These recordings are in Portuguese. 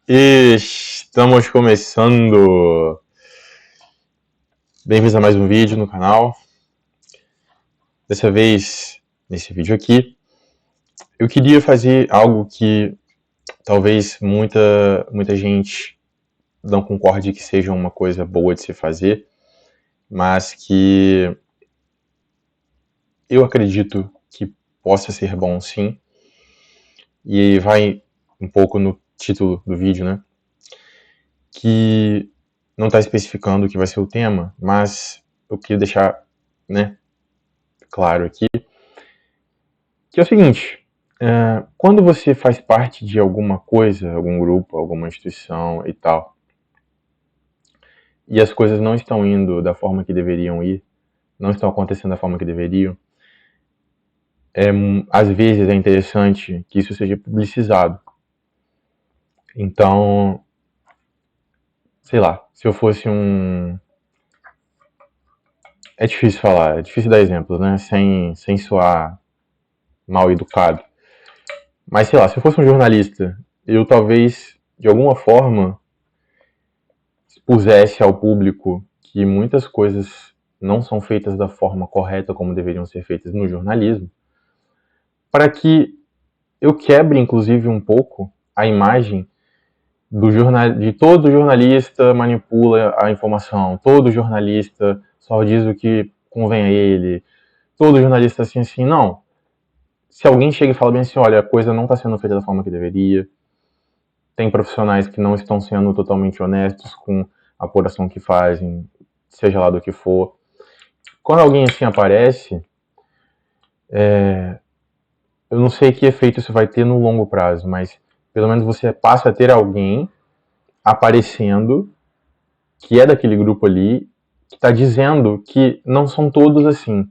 Estamos começando! Bem-vindos a mais um vídeo no canal. Dessa vez, nesse vídeo aqui, eu queria fazer algo que talvez muita gente não concorde que seja uma coisa boa de se fazer, mas que eu acredito que possa ser bom sim, e vai um pouco no título do vídeo, né? Que não está especificando o que vai ser o tema, mas eu queria deixar, né, claro aqui, que é o seguinte, quando você faz parte de alguma coisa, algum grupo, alguma instituição e tal, e as coisas não estão indo da forma que deveriam ir, não estão acontecendo da forma que deveriam, às vezes é interessante que isso seja publicizado. Então, sei lá, se eu fosse um... É difícil falar, é difícil dar exemplos, né, sem soar mal educado. Mas sei lá, se eu fosse um jornalista, eu talvez, de alguma forma, expusesse ao público que muitas coisas não são feitas da forma correta como deveriam ser feitas no jornalismo, para que eu quebre, inclusive, um pouco a imagem de todo jornalista manipula a informação, todo jornalista só diz o que convém a ele, todo jornalista assim, não. Se alguém chega e fala bem assim, olha, a coisa não está sendo feita da forma que deveria, tem profissionais que não estão sendo totalmente honestos com a apuração que fazem, seja lá do que for. Quando alguém assim aparece, eu não sei que efeito isso vai ter no longo prazo, mas pelo menos você passa a ter alguém aparecendo que é daquele grupo ali, que está dizendo que não são todos assim.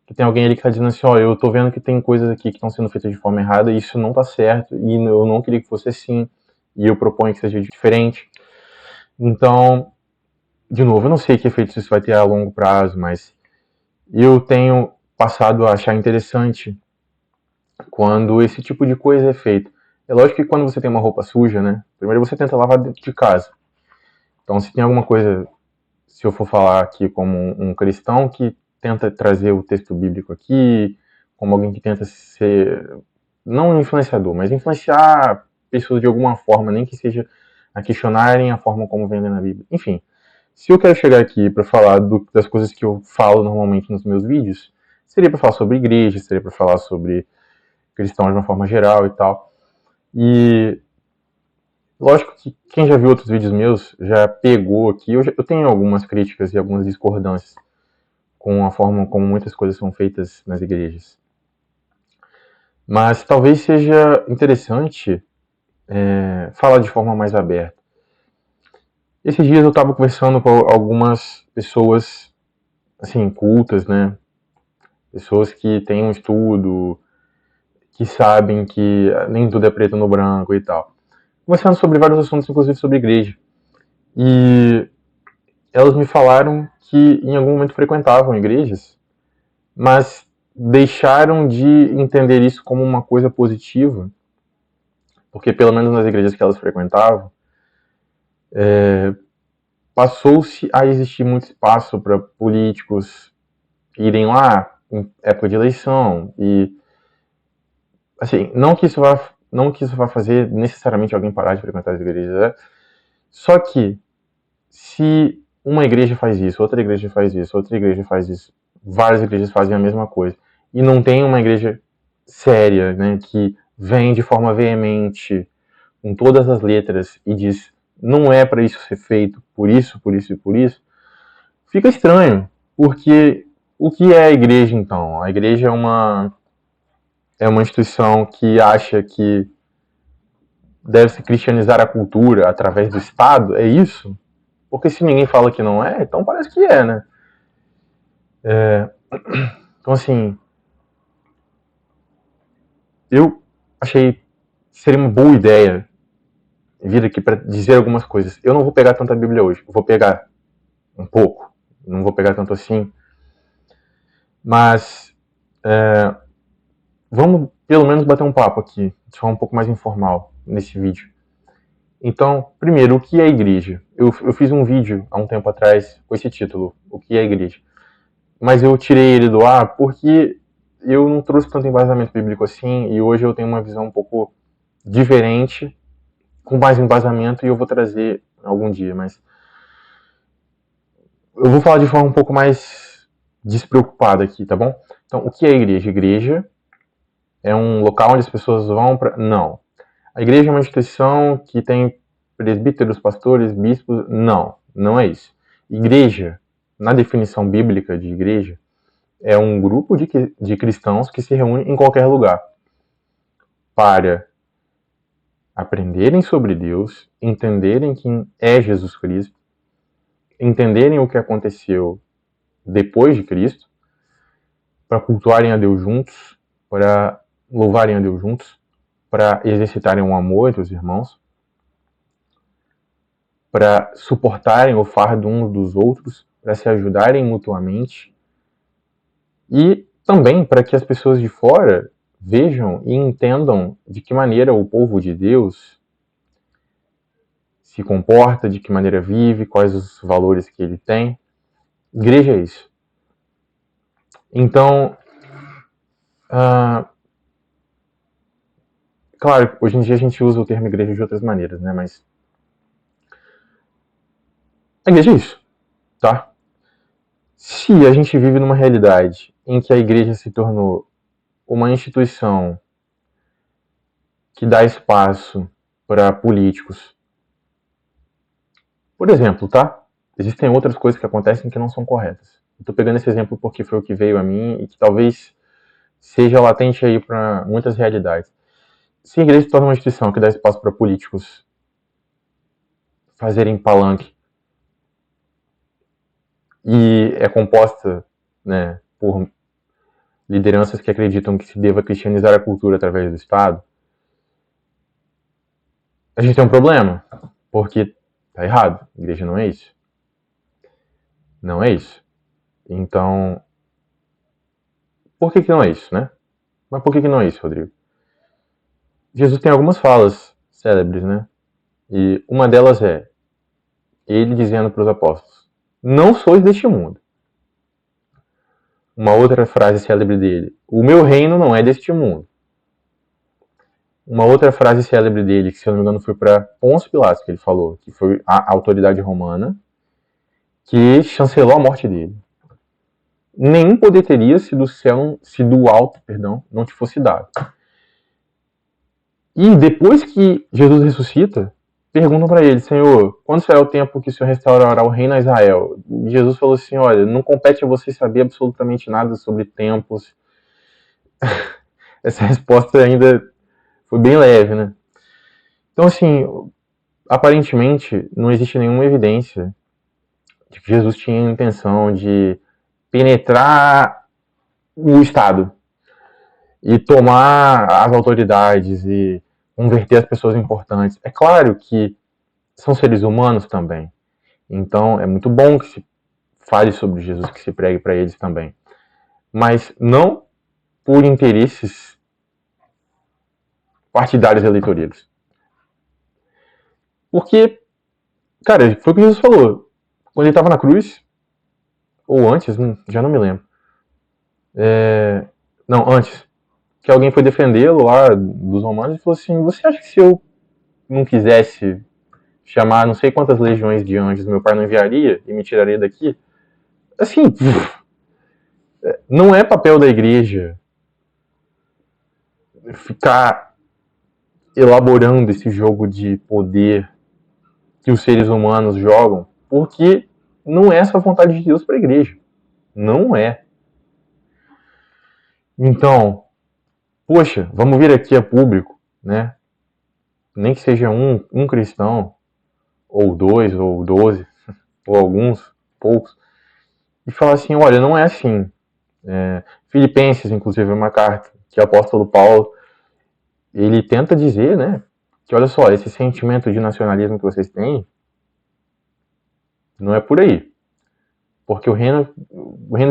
Que tem alguém ali que está dizendo assim, ó, eu tô vendo que tem coisas aqui que estão sendo feitas de forma errada e isso não tá certo e eu não queria que fosse assim e eu proponho que seja diferente. Então, de novo, eu não sei que efeito isso vai ter a longo prazo, mas eu tenho passado a achar interessante quando esse tipo de coisa é feito. É lógico que quando você tem uma roupa suja, né? Primeiro você tenta lavar dentro de casa. Então, se tem alguma coisa, se eu for falar aqui como um cristão que tenta trazer o texto bíblico aqui, como alguém que tenta ser, não um influenciador, mas influenciar pessoas de alguma forma, nem que seja a questionarem a forma como vem na Bíblia. Enfim, se eu quero chegar aqui para falar das coisas que eu falo normalmente nos meus vídeos, seria para falar sobre igreja, seria para falar sobre cristãos de uma forma geral e tal. E lógico que quem já viu outros vídeos meus já pegou aqui. Eu tenho algumas críticas e algumas discordâncias com a forma como muitas coisas são feitas nas igrejas. Mas talvez seja interessante falar de forma mais aberta. Esses dias eu estava conversando com algumas pessoas, assim, cultas, né? Pessoas que têm um estudo, que sabem que nem tudo é preto no branco e tal. Conversando sobre vários assuntos, inclusive sobre igreja. E elas me falaram que em algum momento frequentavam igrejas, mas deixaram de entender isso como uma coisa positiva, porque pelo menos nas igrejas que elas frequentavam, passou-se a existir muito espaço para políticos irem lá em época de eleição e assim, não que isso vá fazer necessariamente alguém parar de frequentar as igrejas, né? Só que se uma igreja faz isso, outra igreja faz isso, outra igreja faz isso, várias igrejas fazem a mesma coisa e não tem uma igreja séria, né, que vem de forma veemente com todas as letras e diz não é para isso ser feito, por isso, por isso e por isso, fica estranho, porque o que é a igreja então? A igreja é uma instituição que acha que deve se cristianizar a cultura através do Estado, é isso? Porque se ninguém fala que não é, então parece que é, né? Então, assim, eu achei que seria uma boa ideia vir aqui para dizer algumas coisas. Eu não vou pegar tanta Bíblia hoje, eu vou pegar um pouco, não vou pegar tanto assim, mas vamos pelo menos bater um papo aqui, de forma um pouco mais informal nesse vídeo. Então, primeiro, o que é a igreja? Eu fiz um vídeo há um tempo atrás com esse título, o que é a igreja? Mas eu tirei ele do ar porque eu não trouxe tanto embasamento bíblico assim, e hoje eu tenho uma visão um pouco diferente, com mais embasamento, e eu vou trazer algum dia, mas eu vou falar de forma um pouco mais despreocupada aqui, tá bom? Então, o que é a igreja? Igreja é um local onde as pessoas vão para... Não. A igreja é uma instituição que tem presbíteros, pastores, bispos? Não, não é isso. Igreja, na definição bíblica de igreja, é um grupo de cristãos que se reúne em qualquer lugar para aprenderem sobre Deus, entenderem quem é Jesus Cristo, entenderem o que aconteceu depois de Cristo, para cultuarem a Deus juntos, para louvarem a Deus juntos, para exercitarem o amor entre os irmãos, para suportarem o fardo uns dos outros, para se ajudarem mutuamente e também para que as pessoas de fora vejam e entendam de que maneira o povo de Deus se comporta, de que maneira vive, quais os valores que ele tem. Igreja é isso. Então, claro, hoje em dia a gente usa o termo igreja de outras maneiras, né? Mas a igreja é isso, tá? Se a gente vive numa realidade em que a igreja se tornou uma instituição que dá espaço para políticos, por exemplo, tá? Existem outras coisas que acontecem que não são corretas. Estou pegando esse exemplo porque foi o que veio a mim e que talvez seja latente aí para muitas realidades. Se a igreja se torna uma instituição que dá espaço para políticos fazerem palanque e é composta, né, por lideranças que acreditam que se deva cristianizar a cultura através do Estado, a gente tem um problema, porque tá errado. A igreja não é isso. Não é isso. Então, por que não é isso, né? Mas por que não é isso, Rodrigo? Jesus tem algumas falas célebres, né? E uma delas é ele dizendo para os apóstolos: não sois deste mundo. Uma outra frase célebre dele: o meu reino não é deste mundo. Uma outra frase célebre dele, que se eu não me engano foi para Pôncio Pilatos que ele falou, que foi a autoridade romana que chancelou a morte dele. Nenhum poder teria se do céu, se do alto, perdão, não te fosse dado. E depois que Jesus ressuscita, perguntam para ele: Senhor, quando será o tempo que o Senhor restaurará o reino a Israel? E Jesus falou assim: olha, não compete a você saber absolutamente nada sobre tempos. Essa resposta ainda foi bem leve, né? Então, assim, aparentemente não existe nenhuma evidência de que Jesus tinha a intenção de penetrar o Estado e tomar as autoridades e converter as pessoas importantes. É claro que são seres humanos também. Então é muito bom que se fale sobre Jesus, que se pregue para eles também. Mas não por interesses partidários eleitoreiros. Porque, cara, foi o que Jesus falou. Quando ele estava na cruz, ou antes, já não me lembro. Não, antes. Que alguém foi defendê-lo lá dos romanos e falou assim: você acha que se eu não quisesse chamar não sei quantas legiões de anjos, meu pai não enviaria e me tiraria daqui? Assim, não é papel da igreja ficar elaborando esse jogo de poder que os seres humanos jogam, porque não é essa a vontade de Deus para a igreja. Não é. Então, poxa, vamos vir aqui a público, né? Nem que seja um cristão, ou dois, ou 12, ou alguns, poucos, e falar assim: olha, não é assim. Filipenses, inclusive, é uma carta que o apóstolo Paulo ele tenta dizer, né, que olha só, esse sentimento de nacionalismo que vocês têm não é por aí, porque o reino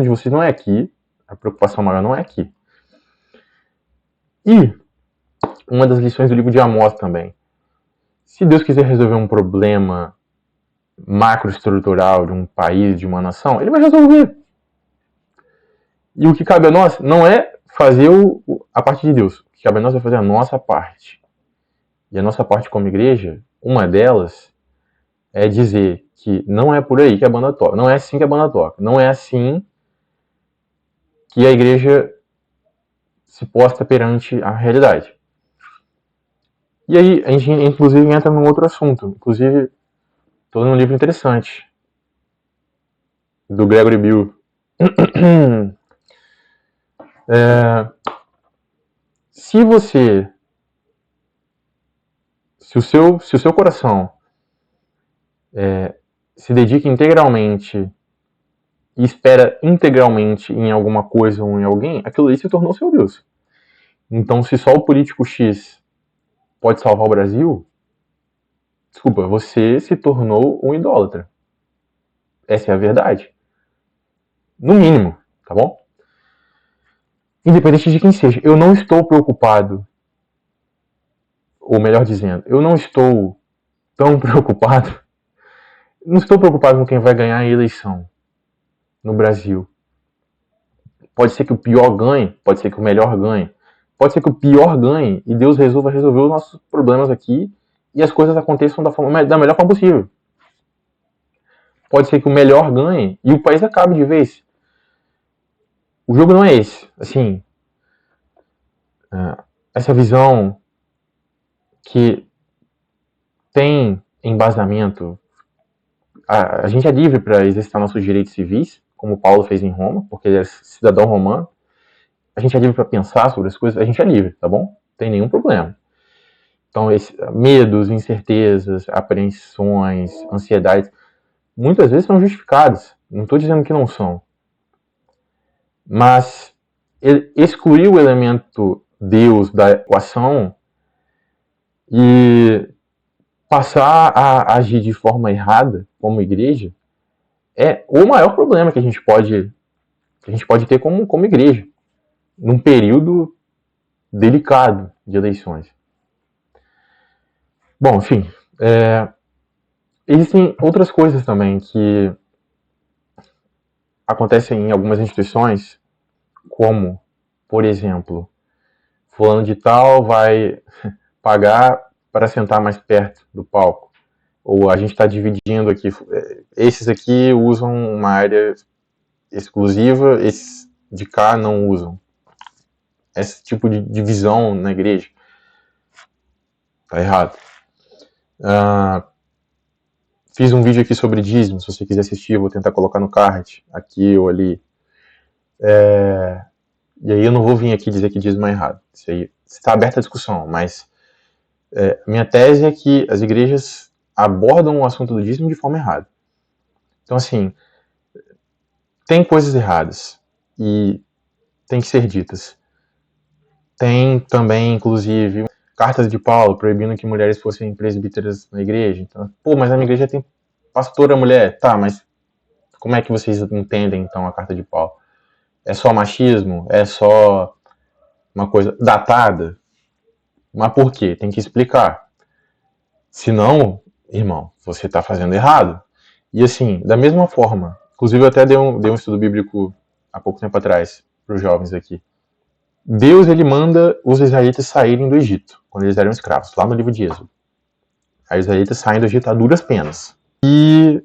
de vocês não é aqui, a preocupação maior não é aqui. E uma das lições do livro de Amós também: Se Deus quiser resolver um problema macroestrutural de um país, de uma nação, ele vai resolver. E o que cabe a nós não é fazer a parte de Deus. O que cabe a nós é fazer a nossa parte. E a nossa parte como igreja, uma delas é dizer que não é por aí que a banda toca. Não é assim que a banda toca. Não é assim que a igreja se posta perante a realidade. E aí, a gente inclusive entra num outro assunto. Inclusive, estou num livro interessante. Do Gregory Bill. Se o seu coração se dedica integralmente e espera integralmente em alguma coisa ou em alguém, aquilo ali se tornou seu Deus. Então, se só o político X pode salvar o Brasil, desculpa, você se tornou um idólatra. Essa é a verdade. No mínimo, tá bom? Independente de quem seja, eu não estou preocupado, ou melhor dizendo, eu não estou tão preocupado, não estou preocupado com quem vai ganhar a eleição no Brasil. Pode ser que o pior ganhe, pode ser que o melhor ganhe, pode ser que o pior ganhe e Deus resolva resolver os nossos problemas aqui e as coisas aconteçam da melhor forma possível. Pode ser que o melhor ganhe e o país acabe de vez. O jogo não é esse. Assim, essa visão que tem embasamento. A gente é livre para exercitar nossos direitos civis, como Paulo fez em Roma, porque ele é cidadão romano. A gente é livre para pensar sobre as coisas, a gente é livre, tá bom? Não tem nenhum problema. Então, medos, incertezas, apreensões, ansiedades, muitas vezes são justificadas. Não estou dizendo que não são. Mas excluir o elemento Deus da equação e passar a agir de forma errada como igreja é o maior problema que a gente pode ter como igreja num período delicado de eleições. Bom, enfim, existem outras coisas também que acontecem em algumas instituições, como, por exemplo, fulano de tal vai pagar para sentar mais perto do palco. Ou a gente está dividindo aqui, esses aqui usam uma área exclusiva, esses de cá não usam. Esse tipo de divisão na igreja tá errado. Fiz um vídeo aqui sobre dízimo, se você quiser assistir, eu vou tentar colocar no card, aqui ou ali. E aí eu não vou vir aqui dizer que dízimo é errado. Isso aí está aberta a discussão, mas minha tese é que as igrejas abordam o assunto do dízimo de forma errada. Então, assim, tem coisas erradas e tem que ser ditas. Tem também, inclusive, cartas de Paulo proibindo que mulheres fossem presbíteras na igreja. Então, mas a minha igreja tem pastora mulher. Tá, mas como é que vocês entendem, então, a carta de Paulo? É só machismo? É só uma coisa datada? Mas por quê? Tem que explicar. Senão, irmão, você está fazendo errado. E assim, da mesma forma, inclusive eu até dei um estudo bíblico há pouco tempo atrás para os jovens aqui. Deus, ele manda os israelitas saírem do Egito, quando eles eram escravos, lá no livro de Êxodo. Aí os israelitas saem do Egito a duras penas. E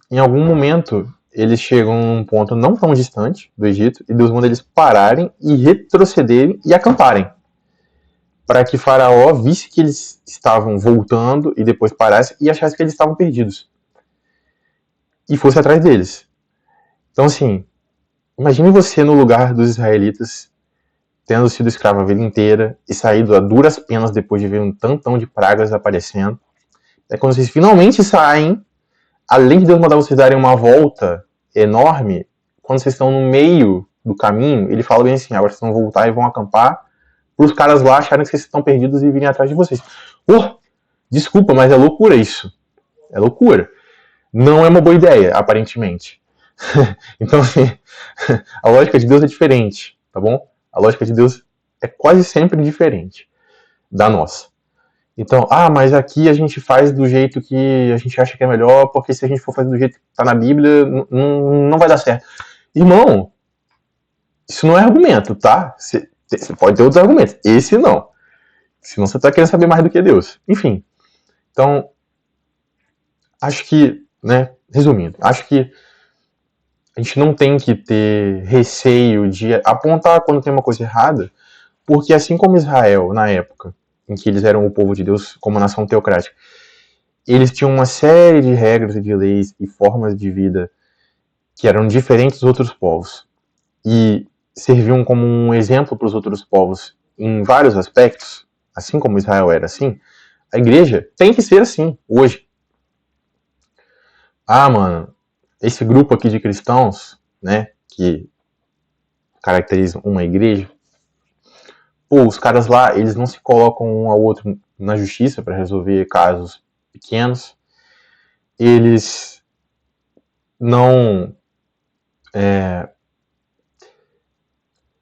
em algum momento, eles chegam num ponto não tão distante do Egito, e Deus manda eles pararem e retrocederem e acamparem. Para que Faraó visse que eles estavam voltando e depois parasse e achasse que eles estavam perdidos. E fosse atrás deles. Então, assim, imagine você no lugar dos israelitas, tendo sido escravo a vida inteira e saído a duras penas depois de ver um tantão de pragas aparecendo. É quando vocês finalmente saem, além de Deus mandar vocês darem uma volta enorme, quando vocês estão no meio do caminho, ele fala bem assim, agora vocês vão voltar e vão acampar, para os caras lá acharem que vocês estão perdidos e virem atrás de vocês. Desculpa, mas é loucura isso. É loucura. Não é uma boa ideia, aparentemente. Então, assim, a lógica de Deus é diferente, tá bom? A lógica de Deus é quase sempre diferente da nossa. Então, mas aqui a gente faz do jeito que a gente acha que é melhor, porque se a gente for fazer do jeito que está na Bíblia, não vai dar certo. Irmão, isso não é argumento, tá? Você pode ter outros argumentos. Esse não. Senão você está querendo saber mais do que Deus. Enfim. Então, acho que, né, resumindo, acho que a gente não tem que ter receio de apontar quando tem uma coisa errada, porque assim como Israel, na época em que eles eram o povo de Deus como nação teocrática, eles tinham uma série de regras e de leis e formas de vida que eram diferentes dos outros povos e serviam como um exemplo para os outros povos em vários aspectos, assim como Israel era assim, a igreja tem que ser assim hoje. Mano, esse grupo aqui de cristãos, né, que caracterizam uma igreja, os caras lá, eles não se colocam um ao outro na justiça para resolver casos pequenos, eles não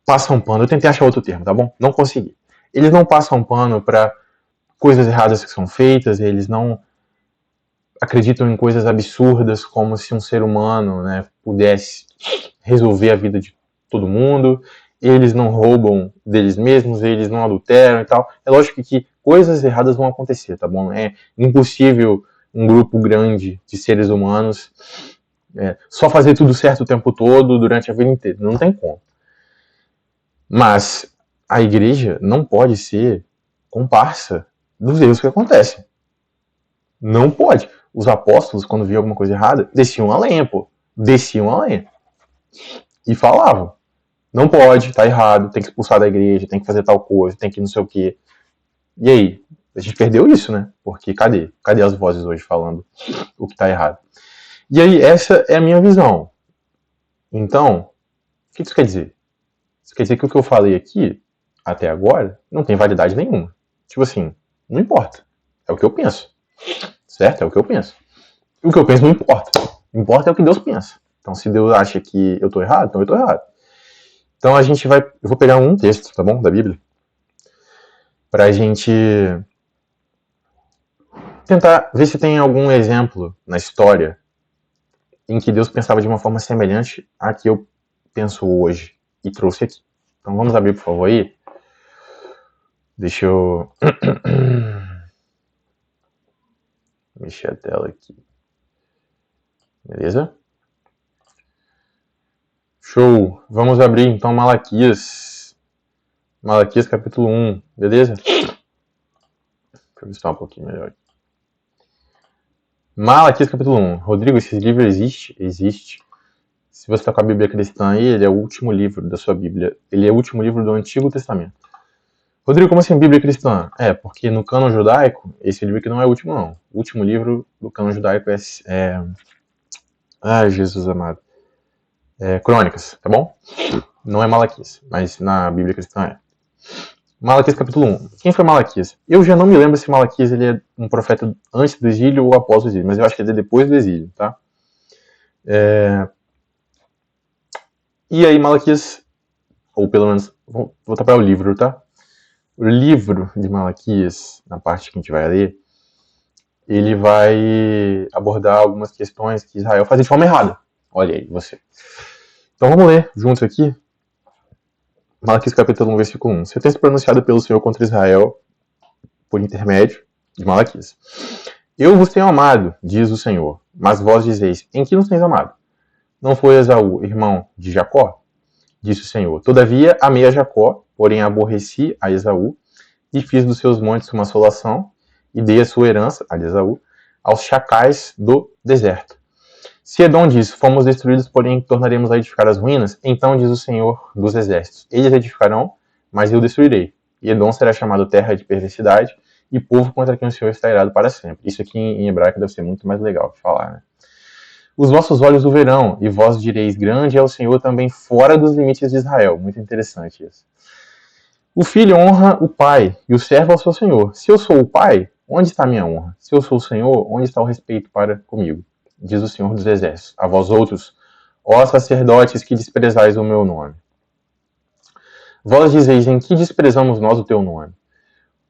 passam pano. Eu tentei achar outro termo, tá bom? Não consegui. Eles não passam pano para coisas erradas que são feitas, eles não acreditam em coisas absurdas, como se um ser humano, né, pudesse resolver a vida de todo mundo. Eles não roubam deles mesmos, eles não adulteram e tal. É lógico que coisas erradas vão acontecer, tá bom? É impossível um grupo grande de seres humanos só fazer tudo certo o tempo todo, durante a vida inteira. Não tem como. Mas a igreja não pode ser comparsa dos erros que acontecem. Não pode. Os apóstolos, quando viam alguma coisa errada, desciam a lenha, pô. Desciam a lenha. E falavam. Não pode, tá errado, tem que expulsar da igreja, tem que fazer tal coisa, tem que não sei o quê. E aí? A gente perdeu isso, né? Porque cadê? Cadê as vozes hoje falando o que tá errado? E aí, essa é a minha visão. Então, o que isso quer dizer? Isso quer dizer que o que eu falei aqui, até agora, não tem validade nenhuma. Tipo assim, não importa. É o que eu penso. Certo? É o que eu penso. E o que eu penso não importa. O que importa é o que Deus pensa. Então, se Deus acha que eu tô errado, então eu tô errado. Então a gente vai. Eu vou pegar um texto, tá bom? Da Bíblia. Pra gente tentar ver se tem algum exemplo na história em que Deus pensava de uma forma semelhante à que eu penso hoje e trouxe aqui. Então vamos abrir, por favor, aí. Deixa eu mexer a tela aqui. Beleza? Show! Vamos abrir então Malaquias. Malaquias capítulo 1, beleza? Deixa eu ver se tá um pouquinho melhor aqui. Malaquias capítulo 1. Rodrigo, esse livro existe? Existe. Se você está com a Bíblia cristã aí, ele é o último livro da sua Bíblia. Ele é o último livro do Antigo Testamento. Rodrigo, como assim Bíblia cristã? Porque no cânon judaico, esse livro aqui não é o último, não. O último livro do cânon judaico Jesus amado. Crônicas, tá bom? Não é Malaquias, mas na Bíblia cristã é. Malaquias capítulo 1. Quem foi Malaquias? Eu já não me lembro se Malaquias ele é um profeta antes do exílio ou após o exílio, mas eu acho que ele é depois do exílio, tá? E aí Malaquias, ou pelo menos, vou tapar o livro, tá? O livro de Malaquias, na parte que a gente vai ler, ele vai abordar algumas questões que Israel fazia de forma errada. Olha aí, você. Então vamos ler juntos aqui. Malaquias capítulo 1, versículo 1. Sentença pronunciada pelo Senhor contra Israel por intermédio de Malaquias. Eu vos tenho amado, diz o Senhor, mas vós dizeis, em que nos tens amado? Não foi Esaú, irmão de Jacó? Disse o Senhor. Todavia amei a Jacó, porém aborreci a Esaú, e fiz dos seus montes uma assolação, e dei a sua herança, a Esaú, aos chacais do deserto. Se Edom diz, fomos destruídos, porém tornaremos a edificar as ruínas, então diz o Senhor dos exércitos, eles edificarão, mas eu destruirei. E Edom será chamado terra de perversidade, e povo contra quem o Senhor está irado para sempre. Isso aqui em hebraico deve ser muito mais legal de falar, né? Os vossos olhos o verão, e vós direis, grande é o Senhor também fora dos limites de Israel. Muito interessante isso. O filho honra o pai, e o servo ao seu senhor. Se eu sou o pai, onde está a minha honra? Se eu sou o Senhor, onde está o respeito para comigo? Diz o Senhor dos Exércitos. A vós outros, ó sacerdotes que desprezais o meu nome. Vós dizeis, em que desprezamos nós o teu nome?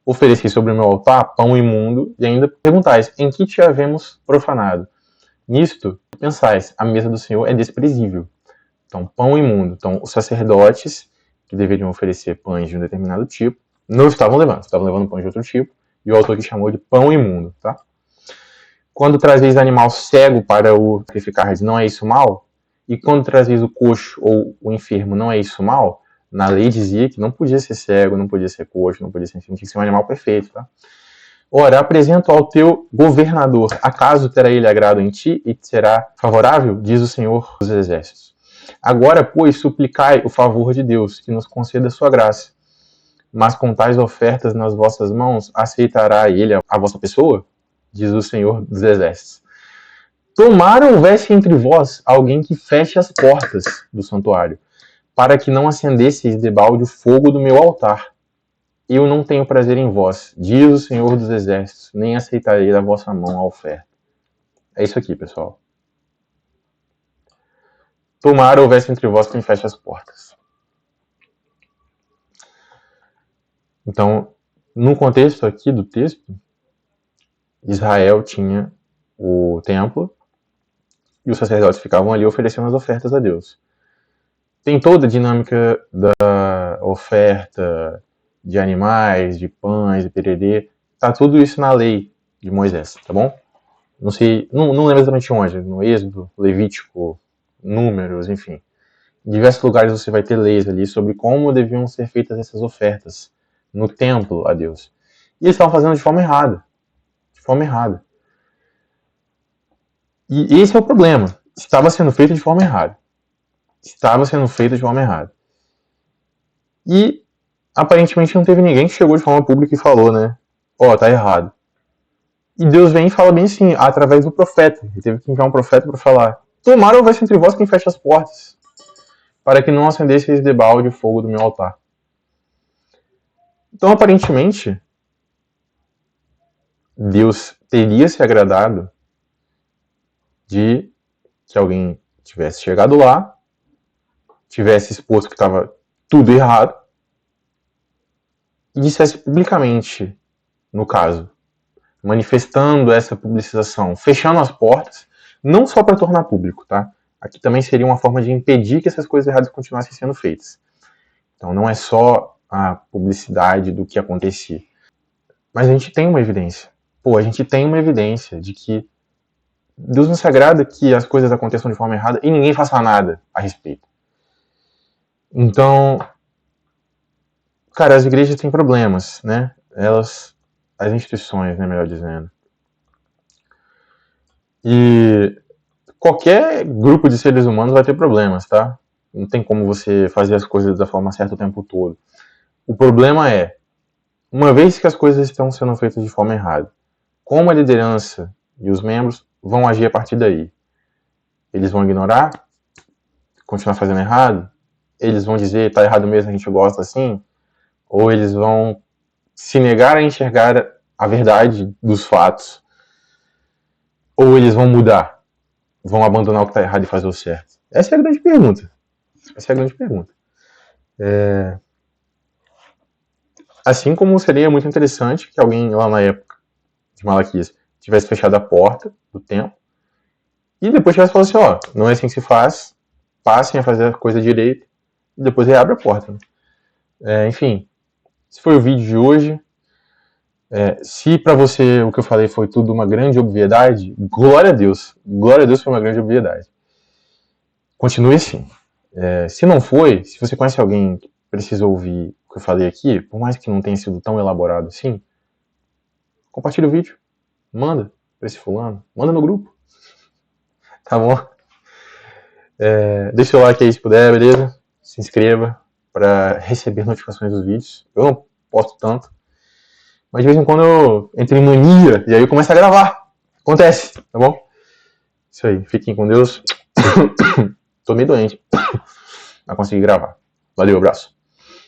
ofereceis sobre o meu altar pão imundo, e ainda perguntais, em que te havemos profanado? Nisto, pensais, a mesa do Senhor é desprezível. Então, pão imundo. Então, os sacerdotes, que deveriam oferecer pães de um determinado tipo, não estavam levando pães de outro tipo, e o autor que chamou de pão imundo, tá? Quando trazeis animal cego para o sacrificar, não é isso mal? E quando trazeis o coxo ou o enfermo, não é isso mal? Na lei dizia que não podia ser cego, não podia ser coxo, não podia ser enfermo, tinha que ser um animal perfeito, tá? Ora, apresento ao teu governador, acaso terá ele agrado em ti e te será favorável? Diz o Senhor dos Exércitos. Agora, pois, suplicai o favor de Deus, que nos conceda a sua graça. Mas com tais ofertas nas vossas mãos, aceitará ele a vossa pessoa? Diz o Senhor dos Exércitos. Tomara houvesse entre vós alguém que feche as portas do santuário, para que não acendesseis debalde o fogo do meu altar. Eu não tenho prazer em vós, diz o Senhor dos Exércitos, nem aceitarei da vossa mão a oferta. É isso aqui, pessoal. Tomara houvesse entre vós quem feche as portas. Então, no contexto aqui do texto, Israel tinha o templo e os sacerdotes ficavam ali oferecendo as ofertas a Deus. Tem toda a dinâmica da oferta de animais, de pães, de pererê. Tá tudo isso na lei de Moisés, tá bom? Não sei, não lembro exatamente onde, no Êxodo, Levítico, Números, enfim. Em diversos lugares você vai ter leis ali sobre como deviam ser feitas essas ofertas no templo a Deus. E eles estavam fazendo de forma errada. De forma errada. E esse é o problema. Estava sendo feito de forma errada. Estava sendo feito de forma errada. E aparentemente não teve ninguém que chegou de forma pública e falou, né? Ó, tá errado. E Deus vem e fala bem assim, através do profeta. Ele teve que enviar um profeta para falar: tomara houvesse entre vós quem feche as portas, para que não acendesseis debalde o fogo do meu altar. Então, aparentemente, Deus teria se agradado de que alguém tivesse chegado lá, tivesse exposto que estava tudo errado, e dissesse publicamente, no caso, manifestando essa publicização, fechando as portas, não só para tornar público, tá? Aqui também seria uma forma de impedir que essas coisas erradas continuassem sendo feitas. Então não é só a publicidade do que acontecia. Mas a gente tem uma evidência. A gente tem uma evidência de que Deus não se agrada que as coisas aconteçam de forma errada e ninguém faça nada a respeito. Então, cara, as igrejas têm problemas, né? As instituições, né, melhor dizendo. E qualquer grupo de seres humanos vai ter problemas, tá? Não tem como você fazer as coisas da forma certa o tempo todo. O problema é, uma vez que as coisas estão sendo feitas de forma errada, como a liderança e os membros vão agir a partir daí? Eles vão ignorar? Continuar fazendo errado? Eles vão dizer, tá errado mesmo, a gente gosta assim? Ou eles vão se negar a enxergar a verdade dos fatos? Ou eles vão mudar? Vão abandonar o que tá errado e fazer o certo? Essa é a grande pergunta. Assim como seria muito interessante que alguém lá na época de Malaquias tivesse fechado a porta do templo e depois tivesse falado assim, ó, não é assim que se faz, passem a fazer a coisa direito e depois reabre a porta. Enfim, esse foi o vídeo de hoje. Se pra você o que eu falei foi tudo uma grande obviedade, glória a Deus foi uma grande obviedade. Continue assim. Se não foi, se você conhece alguém que precisa ouvir o que eu falei aqui, por mais que não tenha sido tão elaborado assim, compartilha o vídeo, manda pra esse fulano, manda no grupo, tá bom? Deixa o like aí se puder, beleza? Se inscreva para receber notificações dos vídeos. Eu não posto tanto, mas de vez em quando eu entro em mania e aí eu começo a gravar. Acontece, tá bom? Isso aí, fiquem com Deus. Tô meio doente, mas consegui gravar. Valeu, abraço.